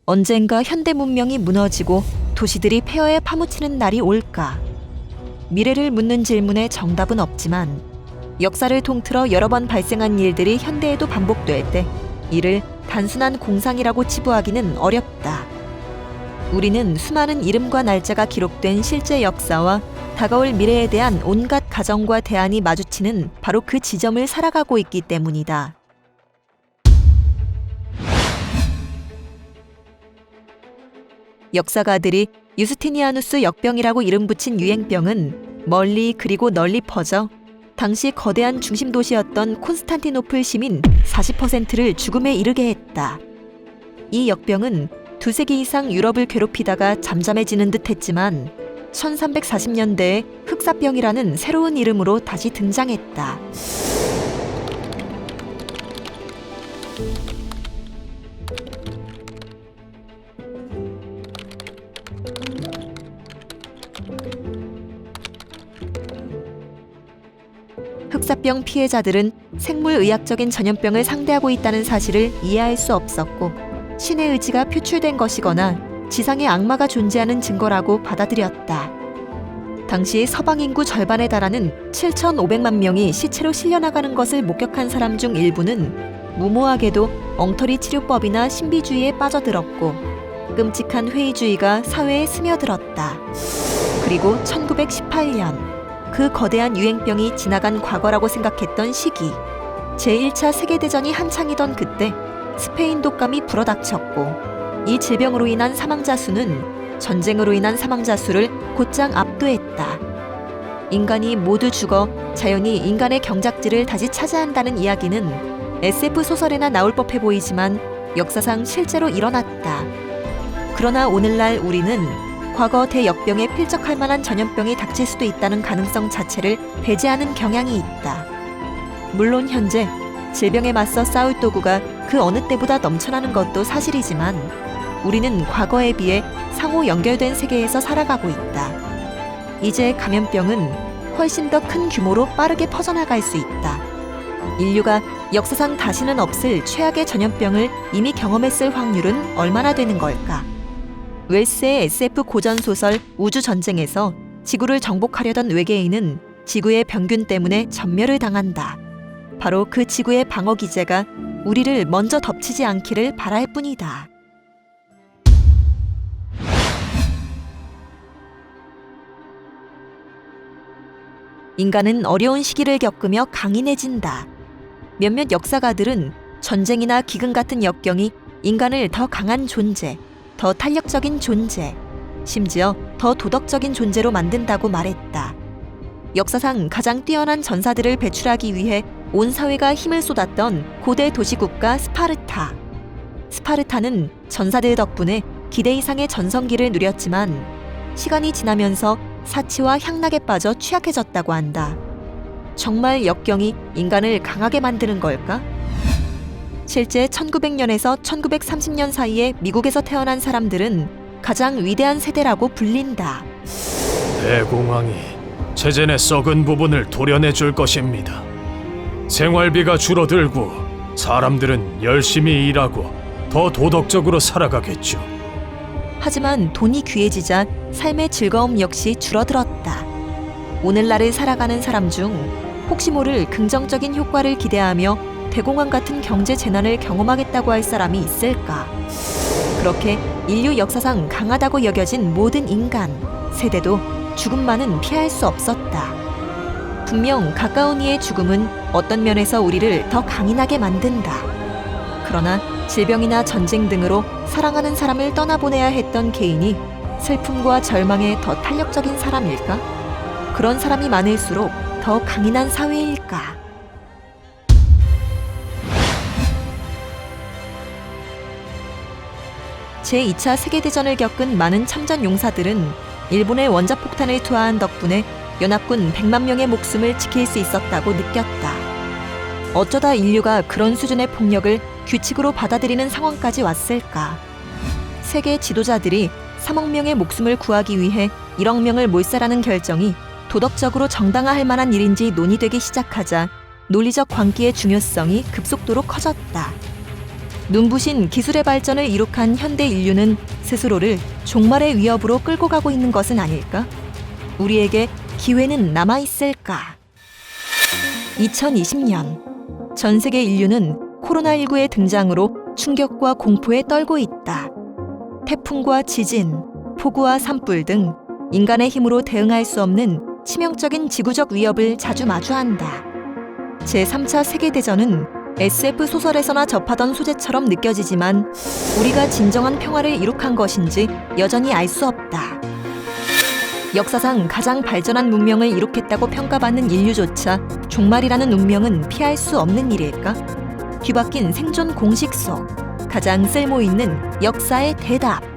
언젠가 현대 문명이 무너지고 도시들이 폐허에 파묻히는 날이 올까? 미래를 묻는 질문에 정답은 없지만 역사를 통틀어 여러 번 발생한 일들이 현대에도 반복될 때 이를 단순한 공상이라고 치부하기는 어렵다. 우리는 수많은 이름과 날짜가 기록된 실제 역사와 다가올 미래에 대한 온갖 가정과 대안이 마주치는 바로 그 지점을 살아가고 있기 때문이다. 역사가들이 유스티니아누스 역병이라고 이름 붙인 유행병은 멀리 그리고 널리 퍼져 당시 거대한 중심 도시였던 콘스탄티노플 시민 40%를 죽음에 이르게 했다. 이 역병은 2세기 이상 유럽을 괴롭히다가 잠잠해지는 듯 했지만 1340년대에 흑사병이라는 새로운 이름으로 다시 등장했다. 흑사병 피해자들은 생물의학적인 전염병을 상대하고 있다는 사실을 이해할 수 없었고 신의 의지가 표출된 것이거나 지상에 악마가 존재하는 증거라고 받아들였다. 당시 서방 인구 절반에 달하는 7,500만 명이 시체로 실려나가는 것을 목격한 사람 중 일부는 무모하게도 엉터리 치료법이나 신비주의에 빠져들었고 끔찍한 회의주의가 사회에 스며들었다. 그리고 1918년 그 거대한 유행병이 지나간 과거라고 생각했던 시기, 제1차 세계대전이 한창이던 그때 스페인 독감이 불어닥쳤고 이 질병으로 인한 사망자 수는 전쟁으로 인한 사망자 수를 곧장 압도했다. 인간이 모두 죽어 자연이 인간의 경작지를 다시 차지한다는 이야기는 SF 소설에나 나올 법해 보이지만 역사상 실제로 일어났다. 그러나 오늘날 우리는 과거 대역병에 필적할 만한 전염병이 닥칠 수도 있다는 가능성 자체를 배제하는 경향이 있다. 물론 현재 질병에 맞서 싸울 도구가 그 어느 때보다 넘쳐나는 것도 사실이지만 우리는 과거에 비해 상호 연결된 세계에서 살아가고 있다. 이제 감염병은 훨씬 더 큰 규모로 빠르게 퍼져나갈 수 있다. 인류가 역사상 다시는 없을 최악의 전염병을 이미 경험했을 확률은 얼마나 되는 걸까? 웰스의 SF 고전소설 우주전쟁에서 지구를 정복하려던 외계인은 지구의 병균 때문에 전멸을 당한다. 바로 그 지구의 방어기제가 우리를 먼저 덮치지 않기를 바랄 뿐이다. 인간은 어려운 시기를 겪으며 강인해진다. 몇몇 역사가들은 전쟁이나 기근 같은 역경이 인간을 더 강한 존재, 더 탄력적인 존재, 심지어 더 도덕적인 존재로 만든다고 말했다. 역사상 가장 뛰어난 전사들을 배출하기 위해 온 사회가 힘을 쏟았던 고대 도시국가 스파르타. 스파르타는 전사들 덕분에 기대 이상의 전성기를 누렸지만 시간이 지나면서 사치와 향락에 빠져 취약해졌다고 한다. 정말 역경이 인간을 강하게 만드는 걸까? 실제 1900년에서 1930년 사이에 미국에서 태어난 사람들은 가장 위대한 세대라고 불린다. 대공황이 체젠의 썩은 부분을 도려내 줄 것입니다. 생활비가 줄어들고 사람들은 열심히 일하고 더 도덕적으로 살아가겠죠. 하지만 돈이 귀해지자 삶의 즐거움 역시 줄어들었다. 오늘날을 살아가는 사람 중 혹시 모를 긍정적인 효과를 기대하며 대공황 같은 경제 재난을 경험하겠다고 할 사람이 있을까? 그렇게 인류 역사상 강하다고 여겨진 모든 인간, 세대도 죽음만은 피할 수 없었다. 분명 가까운 이의 죽음은 어떤 면에서 우리를 더 강인하게 만든다. 그러나 질병이나 전쟁 등으로 사랑하는 사람을 떠나보내야 했던 개인이 슬픔과 절망에 더 탄력적인 사람일까? 그런 사람이 많을수록 더 강인한 사회일까? 제2차 세계대전을 겪은 많은 참전 용사들은 일본의 원자폭탄을 투하한 덕분에 연합군 100만 명의 목숨을 지킬 수 있었다고 느꼈다. 어쩌다 인류가 그런 수준의 폭력을 규칙으로 받아들이는 상황까지 왔을까? 세계 지도자들이 3억 명의 목숨을 구하기 위해 1억 명을 몰살하는 결정이 도덕적으로 정당화할 만한 일인지 논의되기 시작하자 논리적 광기의 중요성이 급속도로 커졌다. 눈부신 기술의 발전을 이룩한 현대 인류는 스스로를 종말의 위협으로 끌고 가고 있는 것은 아닐까? 우리에게 기회는 남아있을까? 2020년, 전 세계 인류는 코로나19의 등장으로 충격과 공포에 떨고 있다. 태풍과 지진, 폭우와 산불 등 인간의 힘으로 대응할 수 없는 치명적인 지구적 위협을 자주 마주한다. 제3차 세계대전은 SF 소설에서나 접하던 소재처럼 느껴지지만 우리가 진정한 평화를 이룩한 것인지 여전히 알 수 없다. 역사상 가장 발전한 문명을 이룩했다고 평가받는 인류조차 종말이라는 운명은 피할 수 없는 일일까? 뒤바뀐 생존 공식 속 가장 쓸모있는 역사의 대답.